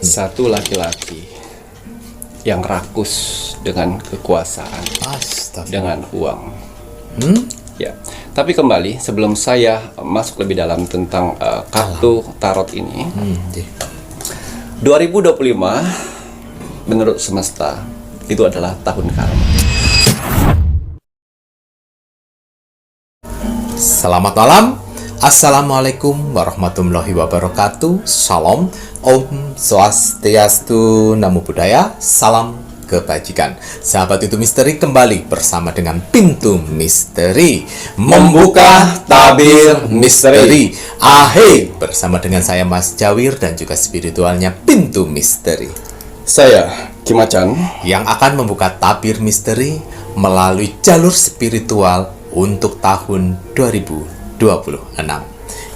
Satu laki-laki yang rakus dengan kekuasaan, dengan uang. Ya, tapi kembali sebelum saya masuk lebih dalam tentang kartu tarot ini, 2025 menurut semesta itu adalah tahun karma. Selamat malam. Assalamualaikum warahmatullahi wabarakatuh. Salam, Om Swastiastu, Namo Buddhaya, salam kebajikan. Sahabat Pintu Misteri kembali bersama dengan Pintu Misteri, membuka tabir misteri. Bersama dengan saya Mas Jawir dan juga spiritualnya Pintu Misteri. Saya Kim Acan yang akan membuka tabir misteri melalui jalur spiritual untuk tahun 2026.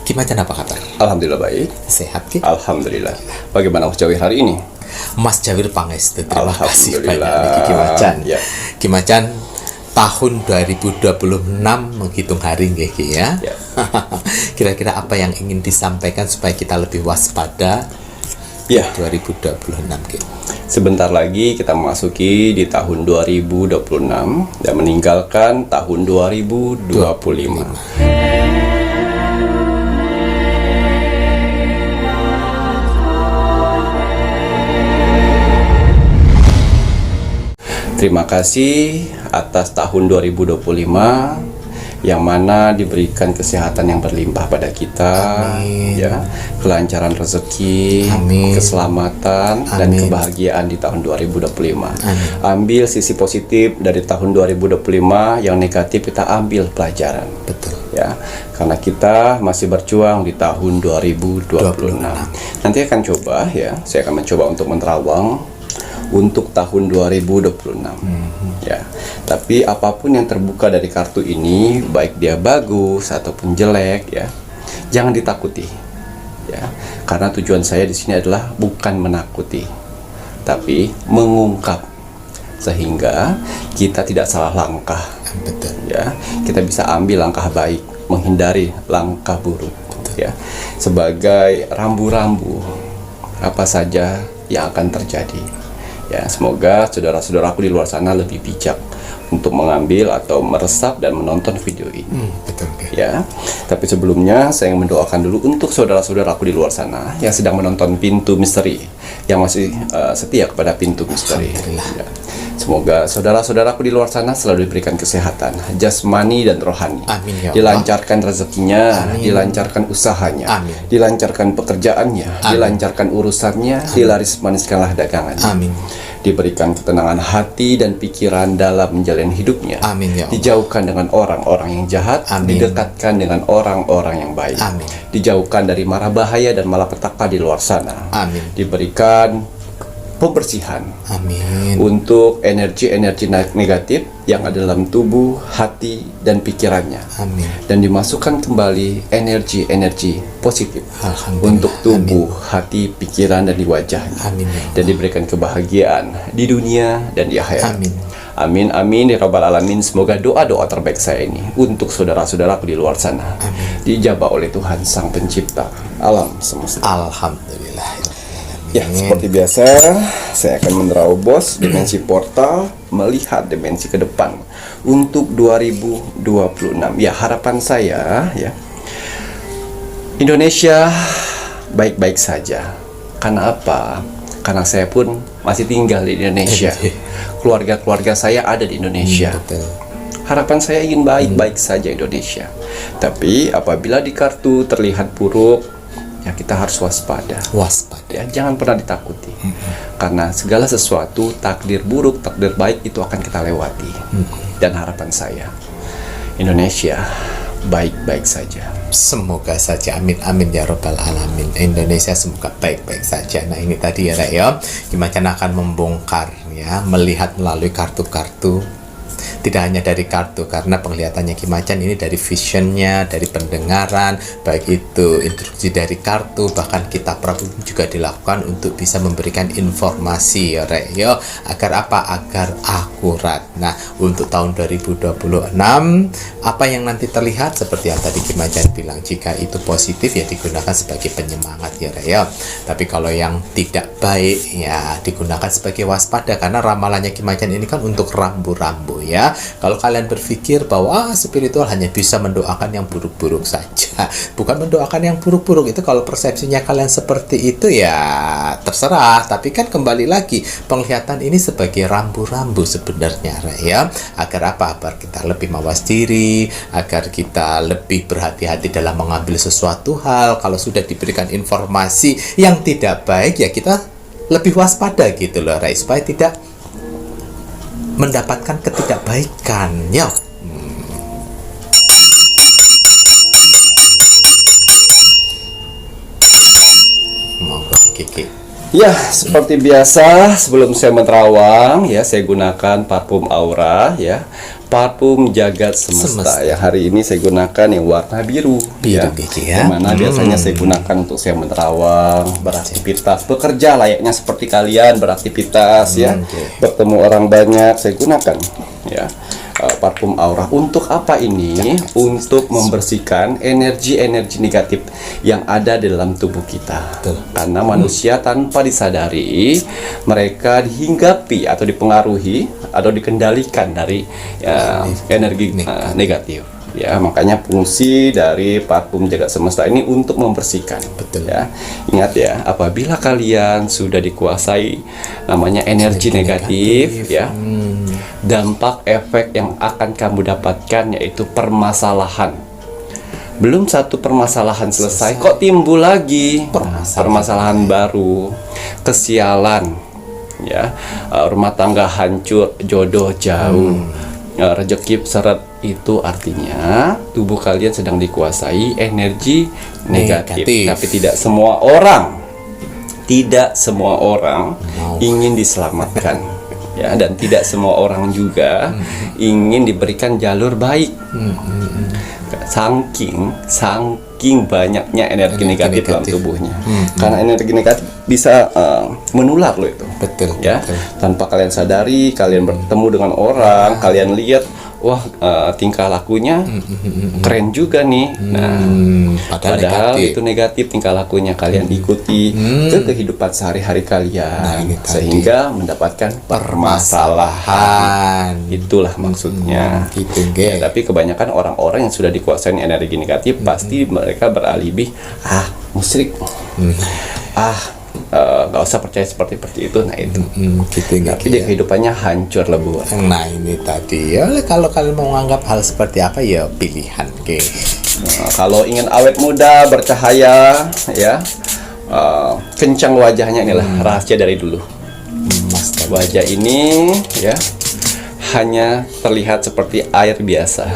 Gimana apa kabar? Alhamdulillah baik. Sehat Ki? Alhamdulillah. Bagaimana Mas Jawir hari ini? Mas Jawir pangestu, terima kasih banyak Alhamdulillah. Ki Macan. Ya. Ki Macan, tahun 2026 menghitung hari nggih Ki ya. Ya. Kira-kira apa yang ingin disampaikan supaya kita lebih waspada? Ya. 2026 Ki. Sebentar lagi kita memasuki di tahun 2026 dan meninggalkan tahun 2025. Terima kasih atas tahun 2025 yang mana diberikan kesehatan yang berlimpah pada kita. Amin. Ya, kelancaran rezeki, Amin. keselamatan, dan Amin. kebahagiaan di tahun 2025. Amin. Ambil sisi positif dari tahun 2025, yang negatif kita ambil pelajaran. Betul. Ya, karena kita masih berjuang di tahun 2026. Nanti akan coba ya, saya akan mencoba untuk menerawang untuk tahun 2026. Ya. Tapi apapun yang terbuka dari kartu ini, baik dia bagus ataupun jelek ya, jangan ditakuti. Ya. Karena tujuan saya di sini adalah bukan menakuti, tapi mengungkap sehingga kita tidak salah langkah. Betul. Ya, kita bisa ambil langkah baik, menghindari langkah buruk. Ya. Sebagai rambu-rambu apa saja yang akan terjadi. Ya, semoga saudara-saudaraku di luar sana lebih bijak untuk mengambil atau meresap dan menonton video ini. Betul. Okay. Ya, tapi sebelumnya saya ingin mendoakan dulu untuk saudara-saudaraku di luar sana yang sedang menonton Pintu Misteri, yang masih setia kepada Pintu Misteri. Ya. Semoga saudara-saudaraku di luar sana selalu diberikan kesehatan jasmani dan rohani. Amin, ya Allah. Dilancarkan rezekinya, Amin. dilancarkan usahanya, Amin. dilancarkan pekerjaannya, Amin. dilancarkan urusannya, dilaris maniskanlah dagangannya. Amin. Diberikan ketenangan hati dan pikiran dalam menjalani hidupnya. Amin, ya Allah. Dijauhkan dengan orang-orang yang jahat, Amin. didekatkan dengan orang-orang yang baik. Amin. Dijauhkan dari mara bahaya dan malapetaka di luar sana. Amin. Diberikan pembersihan Amin. untuk energi-energi negatif yang ada dalam tubuh, hati, dan pikirannya. Amin. Dan dimasukkan kembali energi-energi positif Alhamdulillah. untuk tubuh, hati, pikiran, dan di wajahnya. Amin, ya Allah. Dan diberikan kebahagiaan di dunia dan di akhirat. Amin. Amin, amin, ya Rabbal Alamin. Semoga doa-doa terbaik saya ini untuk saudara-saudaraku di luar sana dijabah oleh Tuhan Sang Pencipta alam semesta. Alhamdulillah. Ya, seperti biasa, saya akan menerobos dimensi portal, melihat dimensi ke depan untuk 2026. Ya, harapan saya ya, Indonesia baik-baik saja. Karena apa? Karena saya pun masih tinggal di Indonesia. Keluarga-keluarga saya ada di Indonesia. Betul. Harapan saya ingin baik-baik saja Indonesia. Tapi apabila di kartu terlihat buruk, ya kita harus waspada. Ya, jangan pernah ditakuti. Karena segala sesuatu, takdir buruk, takdir baik itu akan kita lewati. Dan harapan saya, Indonesia baik-baik saja. Semoga saja, amin amin ya Rabbal Alamin. Indonesia semoga baik-baik saja. Nah ini tadi ya Rek ya, gimana akan membongkar ya, melihat melalui kartu-kartu. Tidak hanya dari kartu, karena penglihatannya Ki Macan ini dari visionnya, dari pendengaran, baik itu instruksi dari kartu, bahkan kitab Prabu juga dilakukan untuk bisa memberikan informasi ya Rek ya. Agar apa? Agar aku akurat. Nah, untuk tahun 2026 apa yang nanti terlihat seperti yang tadi Kim Ajan bilang, jika itu positif ya digunakan sebagai penyemangat ya Rek ya. Tapi kalau yang tidak baik ya digunakan sebagai waspada, karena ramalannya Kim Ajan ini kan untuk rambu-rambu ya. Kalau kalian berpikir bahwa spiritual hanya bisa mendoakan yang buruk-buruk saja, bukan mendoakan yang buruk-buruk, itu kalau persepsinya kalian seperti itu ya terserah. Tapi kan kembali lagi, penglihatan ini sebagai rambu-rambu sebenarnya ya, agar apa? Agar kita lebih mawas diri, agar kita lebih berhati-hati dalam mengambil sesuatu hal. Kalau sudah diberikan informasi yang tidak baik ya kita lebih waspada gitu loh, supaya tidak mendapatkan ketidakbaikan ya. Monggo Kiki. Ya, seperti biasa sebelum saya menerawang ya, saya gunakan parfum aura ya, parfum jagat semesta. Ya, hari ini saya gunakan yang warna biru ya, Kiki ya. dimana biasanya saya gunakan untuk saya menerawang, beraktivitas, bekerja layaknya seperti kalian beraktivitas ya, bertemu orang banyak, saya gunakan ya. Parfum aura untuk apa ini? Untuk membersihkan energi-energi negatif yang ada di dalam tubuh kita. Karena manusia tanpa disadari mereka dihinggapi atau dipengaruhi atau dikendalikan dari energi negatif. Ya, makanya fungsi dari parfum jagat semesta ini untuk membersihkan. Betul. Ya, ingat ya, apabila kalian sudah dikuasai namanya energi negatif, ya, dampak efek yang akan kamu dapatkan yaitu permasalahan. Belum satu permasalahan selesai, kok timbul lagi permasalahan baru, kesialan, ya, rumah tangga hancur, jodoh jauh. Rezeki seret, itu artinya tubuh kalian sedang dikuasai energi negatif. Tapi tidak semua orang ingin diselamatkan ya, dan tidak semua orang juga ingin diberikan jalur baik. Saking banyaknya energi negatif dalam tubuhnya. Karena energi negatif bisa menular loh itu. Betul. Ya, tanpa kalian sadari, kalian bertemu dengan orang, kalian lihat, wah, tingkah lakunya keren juga nih. Nah, padahal itu negatif tingkah lakunya, kalian ikuti ke kehidupan sehari-hari kalian, sehingga mendapatkan permasalahan. Itulah maksudnya. Ya, tapi kebanyakan orang-orang yang sudah dikuasai energi negatif pasti mereka beralibi, musyrik, nggak usah percaya seperti itu. Nah itu tapi dia kehidupannya hancur lebur. Nah ini tadi ya, kalau kalian mau menganggap hal seperti apa ya pilihan. Kalau ingin awet muda, bercahaya ya, kencang wajahnya, inilah rahasia dari dulu. Wajah ini ya hanya terlihat seperti air biasa,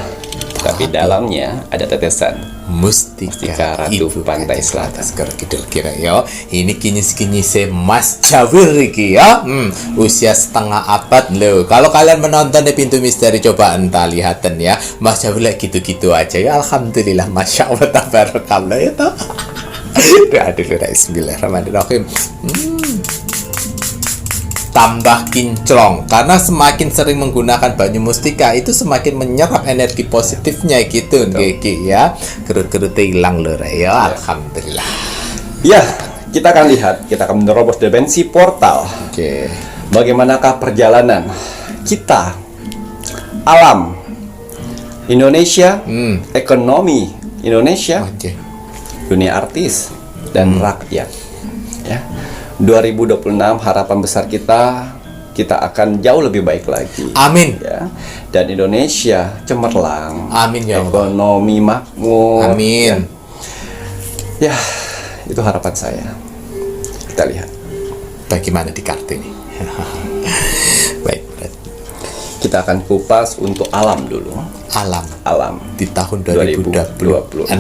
tapi dalamnya ada tetesan mustika ratu pantai selatan. Sekarang kidul kira ya, ini kinyis-kinyis Mas Jawir iki ya. Usia setengah abad loh. Kalau kalian menonton di Pintu Misteri, coba entah lihatan ya, Mas Jawir gitu-gitu aja ya. Alhamdulillah, masya Allah, tabarakallah ya toh. Aduh, bismillahirrahmanirrahim. Tambah kinclong, karena semakin sering menggunakan banyu mustika itu semakin menyerap energi positifnya gitu. Geki ya, kerut-kerutnya hilang loh ya. Alhamdulillah ya. Kita akan lihat, kita akan menerobos dimensi portal. Bagaimanakah perjalanan kita, alam Indonesia, ekonomi Indonesia, dunia artis dan rakyat ya. 2026 harapan besar kita akan jauh lebih baik lagi. Amin ya. Dan Indonesia cemerlang. Amin ya Allah. Ekonomi makmur. Amin. Ya, itu harapan saya. Kita lihat bagaimana di kartu ini. Baik. Kita akan kupas untuk alam dulu. Alam di tahun 2026.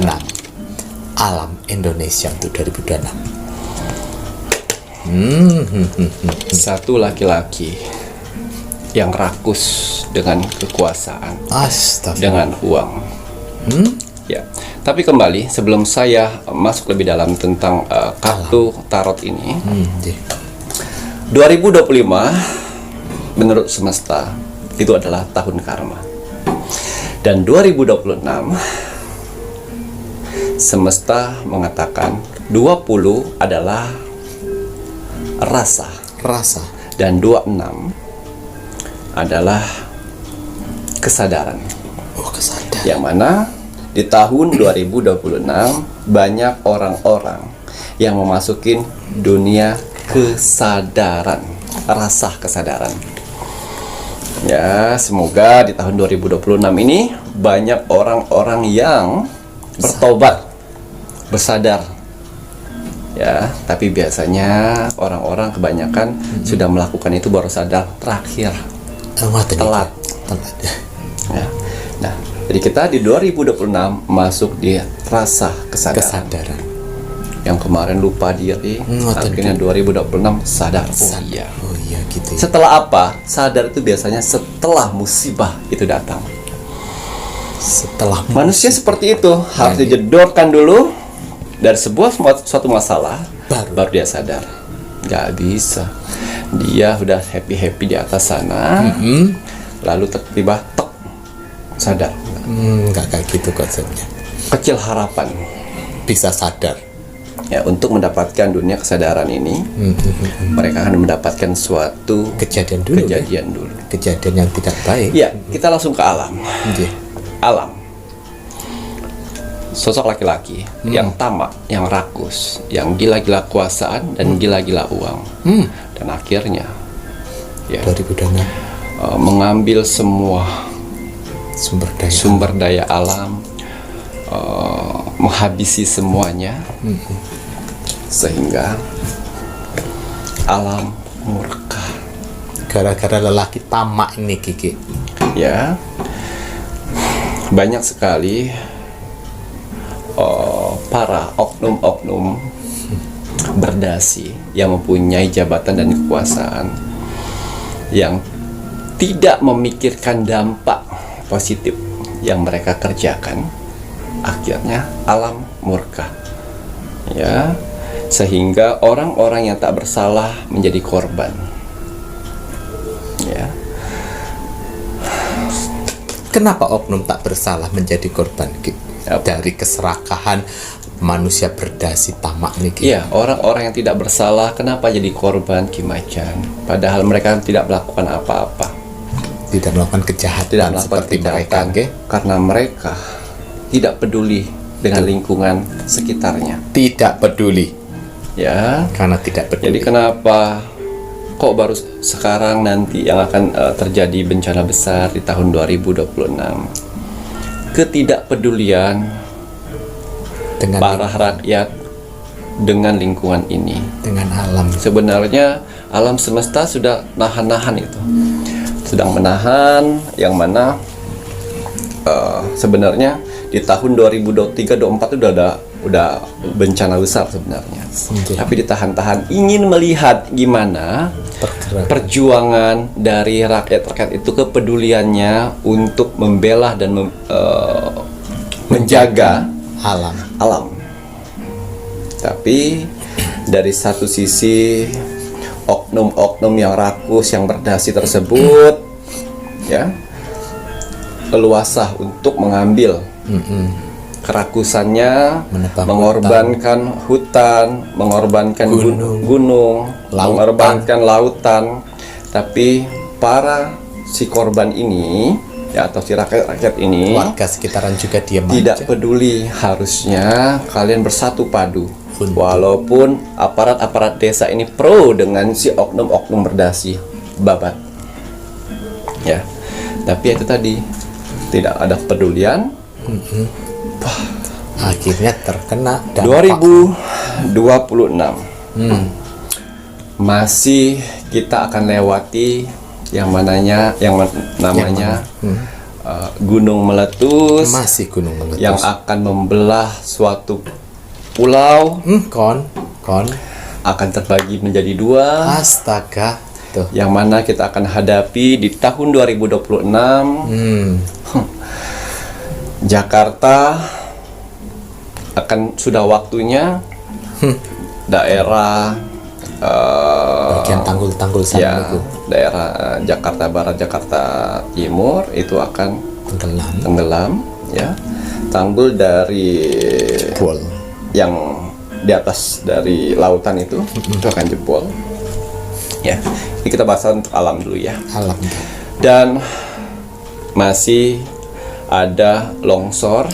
Alam Indonesia untuk 2026. Satu laki-laki yang rakus dengan kekuasaan, dengan uang. Ya, tapi kembali sebelum saya masuk lebih dalam tentang kartu tarot ini, 2025 menurut semesta itu adalah tahun karma. Dan 2026 semesta mengatakan 20 adalah rasa dan 26 adalah kesadaran. Kesadaran. Yang mana di tahun 2026 banyak orang-orang yang memasukin dunia kesadaran, rasa kesadaran. Ya, semoga di tahun 2026 ini banyak orang-orang yang bertobat, bersadar. Ya, tapi biasanya orang-orang kebanyakan sudah melakukan itu baru sadar terakhir. Telat. Ya. Nah, jadi kita di 2026 masuk di rasa kesadaran. Yang kemarin lupa diri, akhirnya 2026 sadar. Oh iya gitu ya. Setelah apa? Sadar itu biasanya setelah musibah itu datang. Setelah Manusia seperti itu harus dijedorkan dulu dari suatu masalah, baru dia sadar. Gak bisa. Dia udah happy di atas sana, lalu tiba-tiba sadar. Nggak kayak gitu konsepnya. Kecil harapan Bisa sadar. ya untuk mendapatkan dunia kesadaran ini. Mereka akan mendapatkan suatu Kejadian dulu. Kejadian yang tidak baik. Ya, kita langsung ke alam. Alam. Sosok laki-laki yang tamak, yang rakus, yang gila-gila kuasaan dan gila-gila uang. Dan akhirnya ya 2026 mengambil semua sumber daya alam, menghabisi semuanya, sehingga alam murka. Gara-gara lelaki tamak ini, Kiki. Ya, banyak sekali para oknum-oknum berdasi yang mempunyai jabatan dan kekuasaan yang tidak memikirkan dampak positif yang mereka kerjakan, akhirnya alam murka. Ya, sehingga orang-orang yang tak bersalah menjadi korban. Ya. Kenapa oknum tak bersalah menjadi korban, Kiki? Dari keserakahan manusia berdasi tamak nih, Kiki. Iya, orang-orang yang tidak bersalah kenapa jadi korban, Ki Macan? Padahal mereka tidak melakukan apa-apa. Tidak melakukan kejahatan seperti mereka, karena mereka tidak peduli dengan lingkungan sekitarnya. Tidak peduli. Ya, Karena tidak peduli. jadi kenapa kok baru sekarang nanti yang akan terjadi bencana besar di tahun 2026? Ketidakpedulian dengan para rakyat dengan lingkungan ini. Dengan alam. Sebenarnya alam semesta sudah nahan-nahan itu. Sedang menahan yang mana sebenarnya di tahun 2023-2024 itu udah bencana besar sebenarnya. Tapi ditahan-tahan, ingin melihat gimana perjuangan dari rakyat-rakyat itu, kepeduliannya untuk membela dan menjaga alam. Tapi dari satu sisi oknum-oknum yang rakus, yang berdasi tersebut ya leluasa untuk mengambil kerakusannya, mengorbankan hutan, mengorbankan gunung, mengorbankan lautan. Tapi para si korban ini ya, atau si rakyat ini, warga sekitaran juga diam tidak aja. peduli. Harusnya kalian bersatu padu. Walaupun aparat-aparat desa ini pro dengan si oknum-oknum berdasi babat, ya, tapi itu tadi tidak ada kepedulian. Akhirnya terkena dampak. 2026 masih kita akan lewati yang namanya gunung meletus. Masih gunung meletus yang akan membelah suatu pulau. Akan terbagi menjadi dua. Astaga, tuh. Yang mana kita akan hadapi di tahun 2026. Jakarta akan sudah waktunya daerah bagian tanggul-tanggul sana ya, itu daerah Jakarta Barat, Jakarta Timur itu akan tenggelam ya. Tanggul dari jebol. Yang di atas dari lautan itu akan jebol. Ya, ini kita bahas untuk alam dulu ya. Alam. Dan masih ada longsor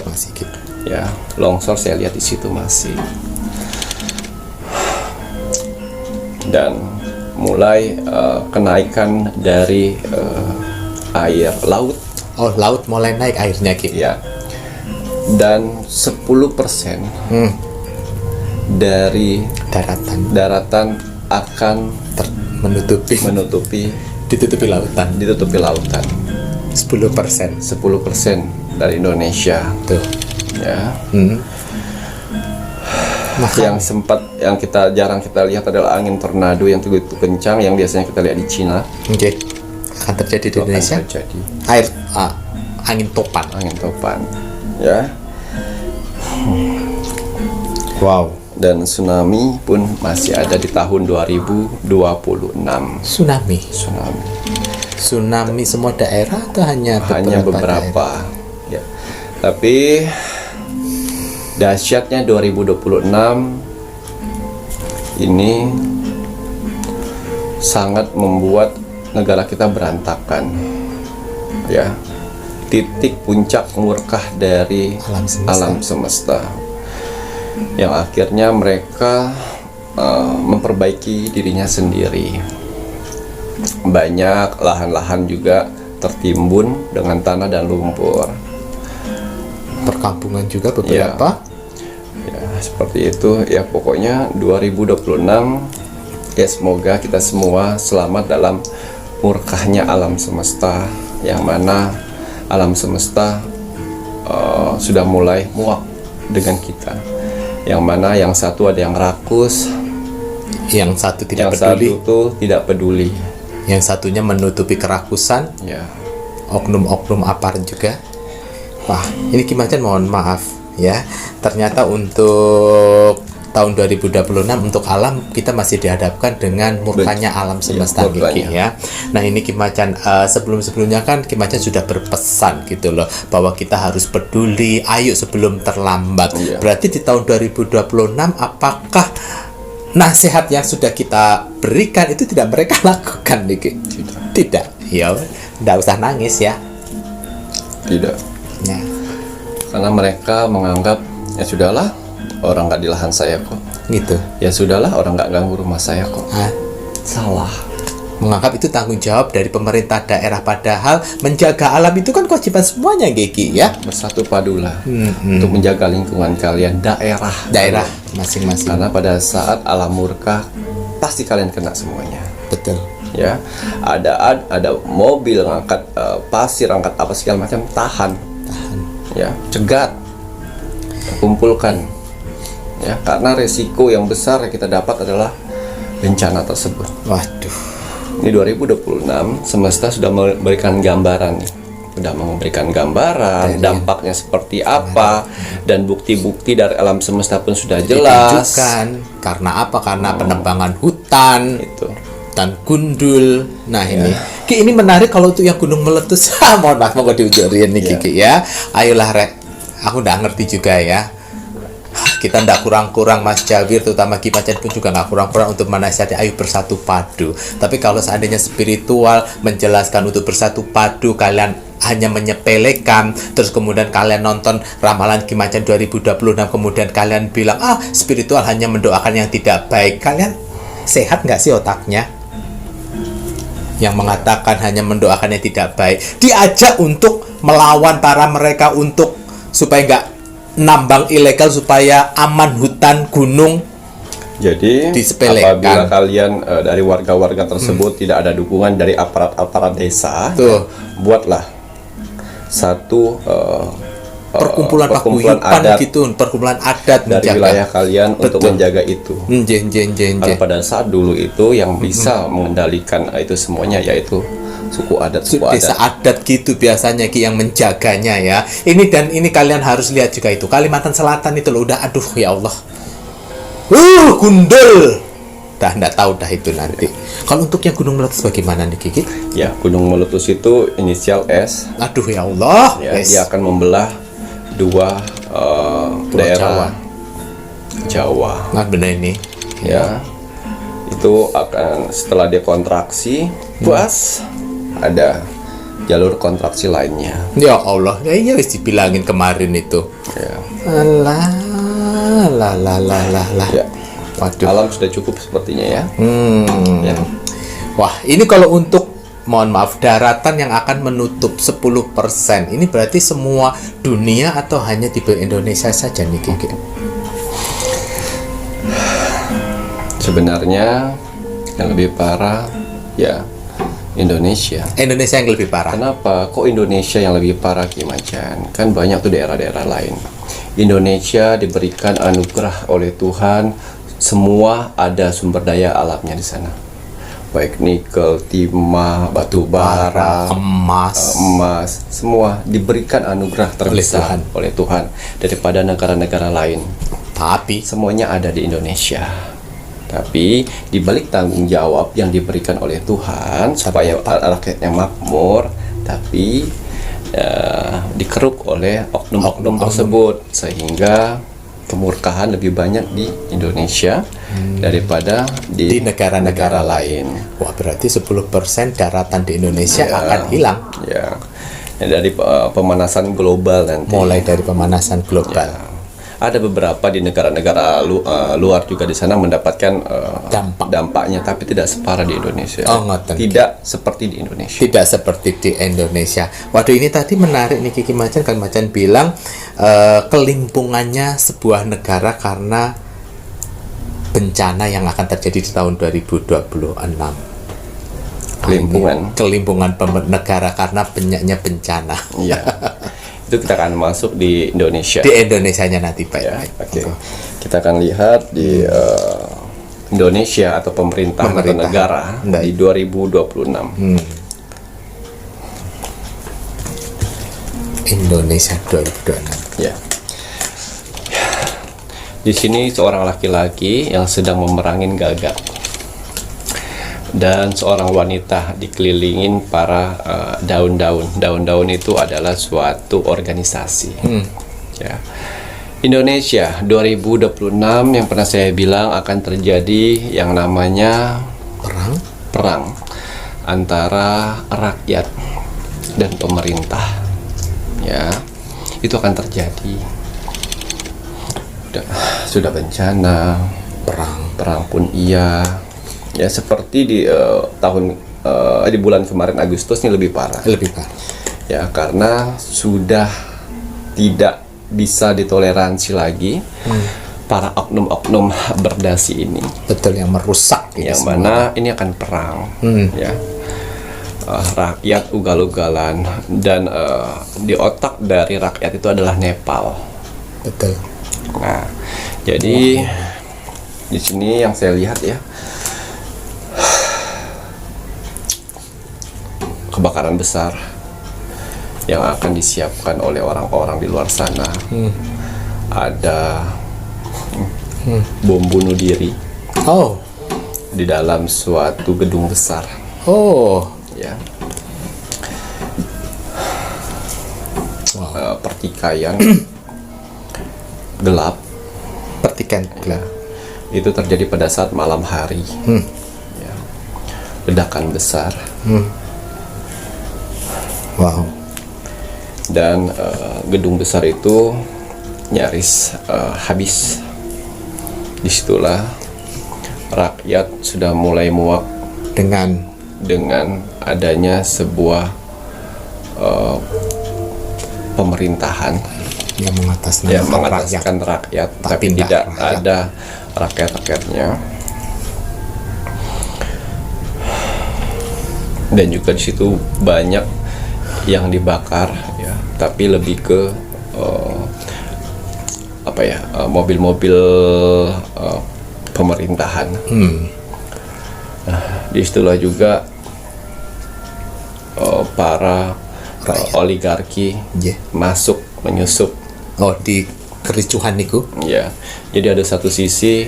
masih gitu. ya. Longsor saya lihat di situ masih. Dan mulai kenaikan dari air laut. Oh, laut mulai naik airnya gitu. Ya. Dan 10% dari daratan akan ditutupi lautan. 10% dari Indonesia. Tuh. Ya. Yang jarang kita lihat adalah angin tornado yang begitu kencang yang biasanya kita lihat di Cina. Oke. Akan terjadi di Indonesia. Angin topan. Ya. Wow. Dan tsunami pun masih ada di tahun 2026. Tsunami semua daerah atau hanya beberapa? Ya. Tapi dahsyatnya 2026 ini sangat membuat negara kita berantakan. Ya. Titik puncak murkah dari alam semesta yang akhirnya mereka memperbaiki dirinya sendiri. Banyak lahan-lahan juga tertimbun dengan tanah dan lumpur. Perkampungan juga beberapa. Ya, seperti itu ya. Pokoknya 2026 ya, semoga kita semua selamat dalam murkahnya alam semesta, yang mana alam semesta sudah mulai muak dengan kita. Yang mana yang satu ada yang rakus, yang satu tidak peduli, yang satunya menutupi kerakusan. Ya. Oknum-oknum apar juga. Wah, ini Ki Macan mohon maaf ya. Ternyata untuk tahun 2026 untuk alam kita masih dihadapkan dengan murkanya alam semesta Ki ya. Nah, ini Ki Macan sebelum-sebelumnya kan Ki Macan sudah berpesan gitu loh bahwa kita harus peduli, ayo sebelum terlambat. Berarti di tahun 2026 apakah nasihat yang sudah kita berikan itu tidak mereka lakukan nih Ki? Tidak. Ya, enggak usah nangis ya. Tidak. Ya. Karena mereka menganggap ya sudahlah, orang nggak di lahan saya kok. Gitu. Ya sudahlah, orang nggak ganggu rumah saya kok. Salah. Menganggap itu tanggung jawab dari pemerintah daerah, padahal menjaga alam itu kan kewajiban semuanya, Geki ya. Bersatu padulah untuk menjaga lingkungan kalian, daerah masing-masing. Karena pada saat alam murka pasti kalian kena semuanya. Betul. Ya, ada mobil ngangkat pasir, angkat apa segala macam, tahan. Ya, cegat, kumpulkan. Ya, karena resiko yang besar yang kita dapat adalah bencana tersebut. Waduh. Ini 2026 semesta sudah memberikan gambaran. Sudah memberikan gambaran dampaknya seperti apa, dan bukti-bukti dari alam semesta pun sudah jelas. Ditunjukkan. Karena apa? Karena penebangan hutan itu dan gundul. Nah, ini Ki, ini menarik kalau untuk yang gunung meletus. Mohon maaf, mau diujurin nih Ki ya. Ayolah Rek. Aku udah ngerti juga ya. Kita ndak kurang-kurang Mas Jawir, terutama Ki Macan pun juga nggak kurang-kurang untuk menasihati ayo bersatu padu. Tapi kalau seandainya spiritual menjelaskan untuk bersatu padu, kalian hanya menyepelekan, terus kemudian kalian nonton ramalan Ki Macan 2026, kemudian kalian bilang spiritual hanya mendoakan yang tidak baik. Kalian sehat nggak sih otaknya? Yang mengatakan hanya mendoakan yang tidak baik, diajak untuk melawan para mereka untuk supaya nggak nambang ilegal, supaya aman hutan gunung. Jadi apabila kalian dari warga-warga tersebut tidak ada dukungan dari aparat-aparat desa, buatlah satu perkumpulan adat gitu, perkumpulan adat dari wilayah kalian. Betul. Untuk menjaga itu. Karena pada saat dulu itu yang bisa mengendalikan itu semuanya yaitu suku adat, desa adat gitu biasanya Ki yang menjaganya ya. Ini kalian harus lihat juga itu Kalimantan Selatan itu loh, udah aduh ya Allah. Gundul. dah nggak tahu dah itu nanti. Kalau untuk yang gunung meletus bagaimana nih Kiki? Ya, gunung meletus itu inisial S. Aduh ya Allah. Ya, Yes. dia akan membelah dua daerah Jawa. Nah benar ini. Ya, itu akan setelah dia kontraksi, puas ada jalur kontraksi lainnya. Ya Allah, ya iya wis dibilangin kemarin itu. Ya. Alah, lah. Ya. Waduh. Alam sudah cukup sepertinya ya. Ya. Wah, ini kalau untuk mohon maaf daratan yang akan menutup 10%. Ini berarti semua dunia atau hanya di Indonesia saja nih Kiki? Sebenarnya yang lebih parah ya Indonesia. Indonesia yang lebih parah. Kenapa? Kok Indonesia yang lebih parah Ki Macan? Kan banyak tuh daerah-daerah lain. Indonesia diberikan anugerah oleh Tuhan, semua ada sumber daya alamnya di sana. Baik nikel, timah, batu bara, emas, semua diberikan anugerah terbesar oleh Tuhan daripada negara-negara lain. Tapi Semuanya ada di Indonesia. Tapi di balik tanggung jawab yang diberikan oleh Tuhan supaya rakyatnya makmur, tapi dikeruk oleh oknum-oknum tersebut sehingga kemurkaan lebih banyak di Indonesia daripada di negara-negara lain. wah berarti 10% daratan di Indonesia akan hilang. Ya, dari pemanasan global nanti. Mulai dari pemanasan global. Ada beberapa di negara-negara luar juga di sana mendapatkan dampaknya, tapi tidak separah di Indonesia. Oh, ngoten. Tidak seperti di Indonesia. Tidak seperti di Indonesia. Waduh ini tadi menarik nih Kiki Macan. Kan Macan bilang kelimpungannya sebuah negara karena bencana yang akan terjadi di tahun 2026. Kelimpungan negara karena banyaknya bencana. Iya. Itu kita akan masuk di Indonesia. Di Indonesianya nanti Pak. Ya, oke. Kita akan lihat di Indonesia atau pemerintah atau negara di 2026. Indonesia 2026. Ya. Di sini seorang laki-laki yang sedang memerangin gagak dan seorang wanita dikelilingin para daun-daun. Daun-daun itu adalah suatu organisasi. Ya. Indonesia 2026 yang pernah saya bilang akan terjadi yang namanya perang antara rakyat dan pemerintah. Ya, itu akan terjadi. Sudah bencana, perang pun iya. Ya seperti di di bulan kemarin Agustus ini lebih parah. Ya karena sudah tidak bisa ditoleransi lagi para oknum-oknum berdasi ini. Betul, yang merusak ini yang semua. Mana ini akan perang. Ya. Rakyat ugal-ugalan dan di otak dari rakyat itu adalah Nepal. Betul. Nah, jadi di sini yang saya lihat ya, kebakaran besar yang akan disiapkan oleh orang-orang di luar sana. Ada bom bunuh diri di dalam suatu gedung besar. Ya. Pertikaian gelap. Itu terjadi pada saat malam hari. Ya. Ledakan besar. Wow. Dan gedung besar itu nyaris habis. Disitulah rakyat sudah mulai muak dengan adanya sebuah pemerintahan yang mengatasnamakan rakyat, tapi tidak ada rakyat-rakyatnya. Dan juga di situ banyak yang dibakar, ya, tapi lebih ke mobil-mobil pemerintahan. Nah, disitulah juga para oligarki menyusup. Di kericuhan niku. Ya, jadi ada satu sisi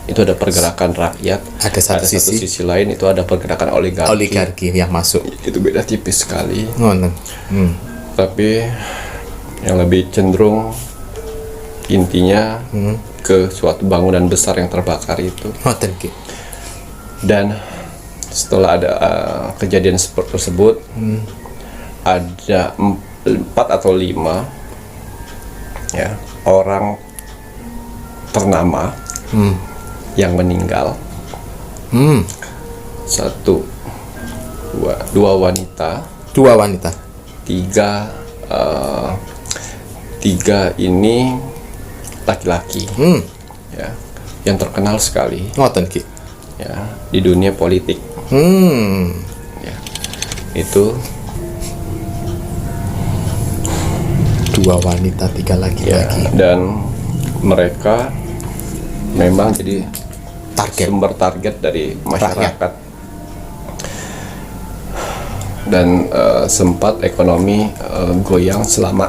itu ada pergerakan rakyat, Ada satu sisi. sisi lain itu ada pergerakan oligarki. Oligarki yang masuk. Itu beda tipis sekali. Ngoten. Tapi yang lebih cenderung intinya ke suatu bangunan besar yang terbakar itu. Ngoten Ki. Dan setelah ada kejadian seperti tersebut, ada 4 atau 5 ya orang ternama yang meninggal. Satu, dua wanita, 2 wanita. tiga ini laki-laki, ya, yang terkenal sekali Ngoten Ki. ya di dunia politik. Ya, itu 2 wanita, 3 ya, laki-laki. dan mereka memang jadi Target. sumber target dari masyarakat. Dan sempat ekonomi goyang selama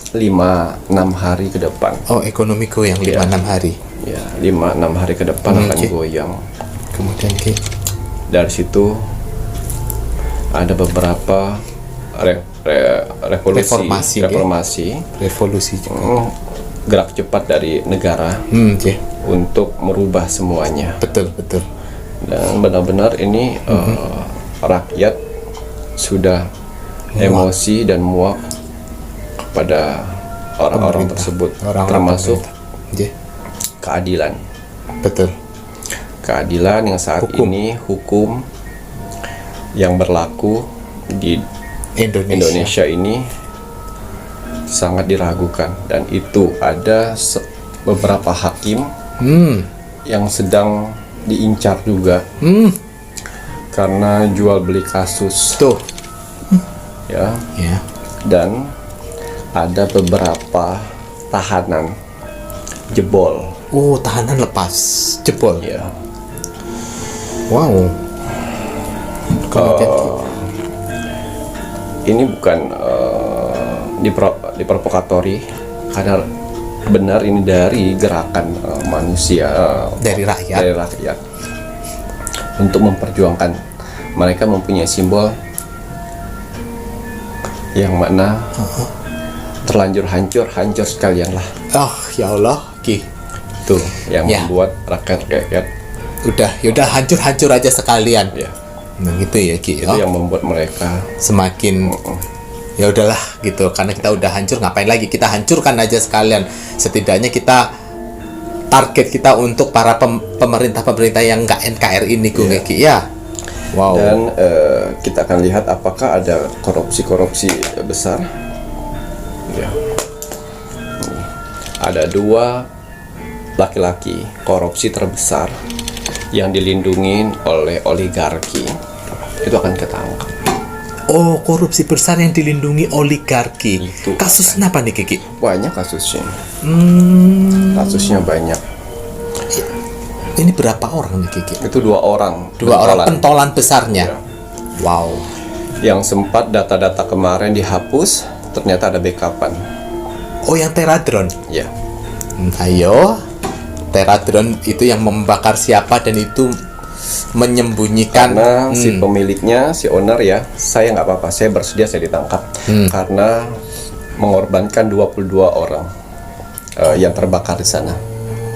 5-6 hari ke depan. Oh, ekonomiku yang 5-6 hari. Ya, 5-6 hari ke depan akan Oke. goyang. Kemudian Ki. Dari situ ada beberapa Reformasi, revolusi juga. gerak cepat dari negara Ki. untuk merubah semuanya. Betul. Dan benar-benar ini rakyat sudah emosi dan muak kepada orang-orang Pemerintah. tersebut, Orang-orang termasuk pemerintah. Nggih. keadilan. Betul. Keadilan yang saat ini hukum yang berlaku di Indonesia ini sangat diragukan, dan itu ada beberapa hakim yang sedang diincar juga karena jual beli kasus Tuh. ya, Ya. dan ada beberapa tahanan jebol Oh, tahanan lepas. Jebol. ya. Wow. Kemudian Ki. Ini bukan diprovokatori, karena benar ini dari gerakan manusia, Dari rakyat. dari rakyat untuk memperjuangkan. Mereka mempunyai simbol yang mana terlanjur hancur sekalian lah. Oh, ya Allah, Ki. Itu yang Ya. membuat rakyat Udah hancur aja sekalian. ya, Nah, gitu ya, Ki. itu Oh, yang membuat mereka semakin ya udahlah gitu, karena kita udah hancur, ngapain lagi, kita hancurkan aja sekalian. Setidaknya kita target kita untuk para pemerintah yang nggak NKRI ini Ki. Ya. Wow. dan kita akan lihat apakah ada korupsi besar ya. Ada 2 laki-laki korupsi terbesar yang dilindungi oleh oligarki, itu akan ketangkap. Oh, korupsi besar yang dilindungi oligarki. Itu Kasus apa nih, Kiki? Banyak kasusnya. Kasusnya banyak. Ini berapa orang nih, Kiki? Itu 2 orang. 2 orang pentolan. pentolan besarnya. Ya. Wow. Yang sempat data-data kemarin dihapus, ternyata ada backupan. Oh, yang Teradron. Ya. Ayo. Teradron itu yang membakar siapa, dan itu menyembunyikan Karena si pemiliknya, si owner ya, saya nggak apa-apa, saya bersedia, saya ditangkap karena mengorbankan 22 orang yang terbakar di sana.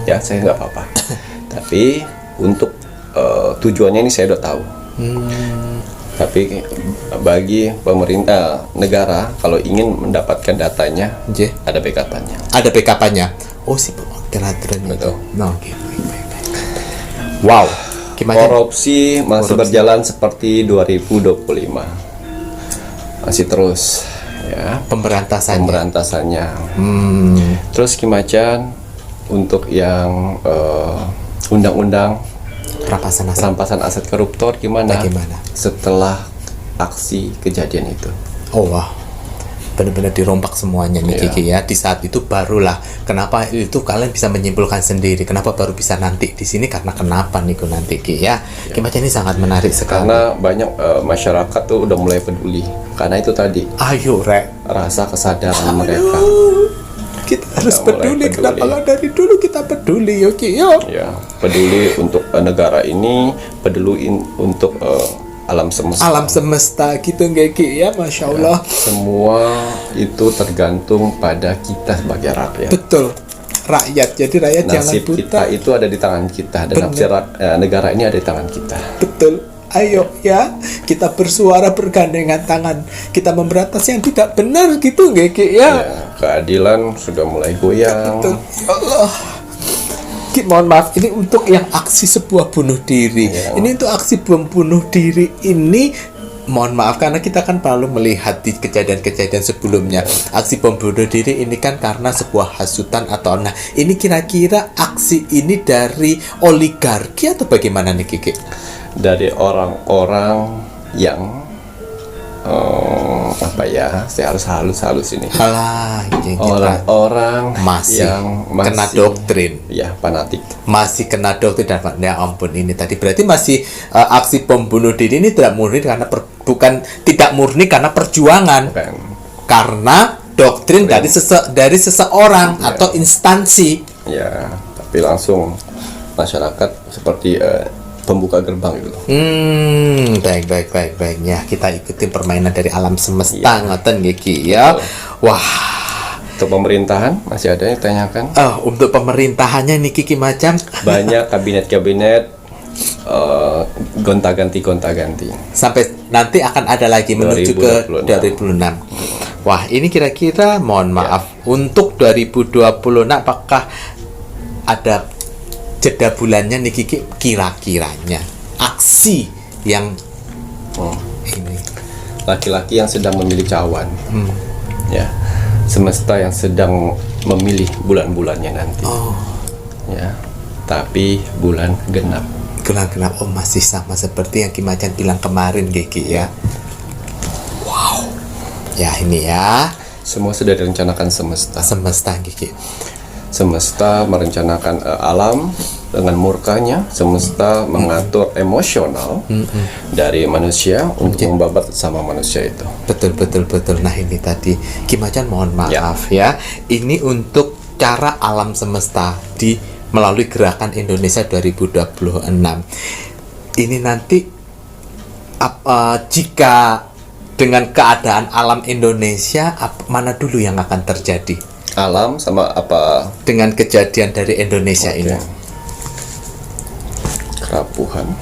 Ya, saya nggak apa-apa. Tapi untuk tujuannya ini saya udah tahu. Tapi bagi pemerintah negara, kalau ingin mendapatkan datanya, Nggih. ada backupannya. Ada backupannya. Oh, si Teradron itu. Betul. Nah, oke. Baik. Wow. Gimana? Korupsi masih berjalan seperti 2025, masih terus ya pemberantasannya. Terus Kimacan untuk yang undang-undang perampasan aset koruptor gimana? Bagaimana? Setelah aksi kejadian itu? Oh, wah. Benar-benar dirompak semuanya nih, Iya. Kiki ya. Di saat itu barulah kenapa itu kalian bisa menyimpulkan sendiri. Kenapa baru bisa nanti di sini, karena kenapa nih nanti, Ki ya. Gimana ini sangat menarik sekali. Karena banyak masyarakat tuh udah mulai peduli. Karena itu tadi Ayo, Rek. rasa kesadaran mereka. Kita Harus Udah mulai peduli. Kenapa nggak dari dulu kita peduli, oke, yuk. Ya, peduli untuk negara ini, peduliin untuk alam semesta. Alam semesta gitu nggak Ki ya, Masya Allah. Semua itu tergantung pada kita sebagai rakyat. Betul, rakyat. Jadi rakyat jangan Nasib buta. kita itu ada di tangan kita, dan Bener. nasib negara ini ada di tangan kita. Betul. Ayo ya, kita bersuara bergandengan tangan. Kita memberantas yang tidak benar gitu nggak Ki ya. Ya, keadilan sudah mulai goyang. Betul. Ya Allah. Ki, mohon maaf, ini untuk yang aksi sebuah bunuh diri. Ya. Ini untuk aksi bom bunuh diri ini, mohon maaf karena kita kan perlu melihat di kejadian-kejadian sebelumnya. Aksi bom bunuh diri ini kan karena sebuah hasutan atau ini kira-kira aksi ini dari oligarki atau bagaimana nih Kiki? Dari orang-orang yang saya harus halus ini. Alah, kita Orang-orang masih yang kena doktrin. Ya, fanatik. Masih kena doktrin dan ya ampun ini tadi berarti masih aksi bom bunuh diri ini tidak murni karena tidak murni karena perjuangan. Bukan. Karena doktrin dari seseorang Ya. atau instansi. Ya, tapi langsung masyarakat seperti pembuka gerbang gitu. Baik ya, kita ikuti permainan dari alam semesta Ya. ngoten Geki ya. Wah, Untuk pemerintahan masih ada yang ditanyakan. untuk pemerintahannya nih Kiki macam Banyak kabinet-kabinet gonta-ganti. sampai nanti akan ada lagi menuju ke 2026. 2026. Wah, ini kira-kira mohon maaf untuk 2020 apakah ada jeda bulannya nih Kiki kira-kiranya aksi yang ini Laki-laki yang sedang memilih cawan. Ya. Semesta yang sedang memilih bulan-bulannya nanti. Ya. Tapi bulan genap. genap masih sama seperti yang Kimacan bilang kemarin Kiki ya. Wow. Ya ini ya Semua sudah direncanakan semesta. semesta Kiki. Semesta merencanakan alam dengan murkanya. Semesta mengatur emosional dari manusia untuk membabat sama manusia itu. Betul. Nah ini tadi Kimacan mohon maaf ya. Ini untuk cara alam semesta melalui gerakan Indonesia 2026. Ini nanti jika dengan keadaan alam Indonesia ini dulu yang akan terjadi? Alam sama apa? Dengan kejadian dari Indonesia ini. Kerapuhan.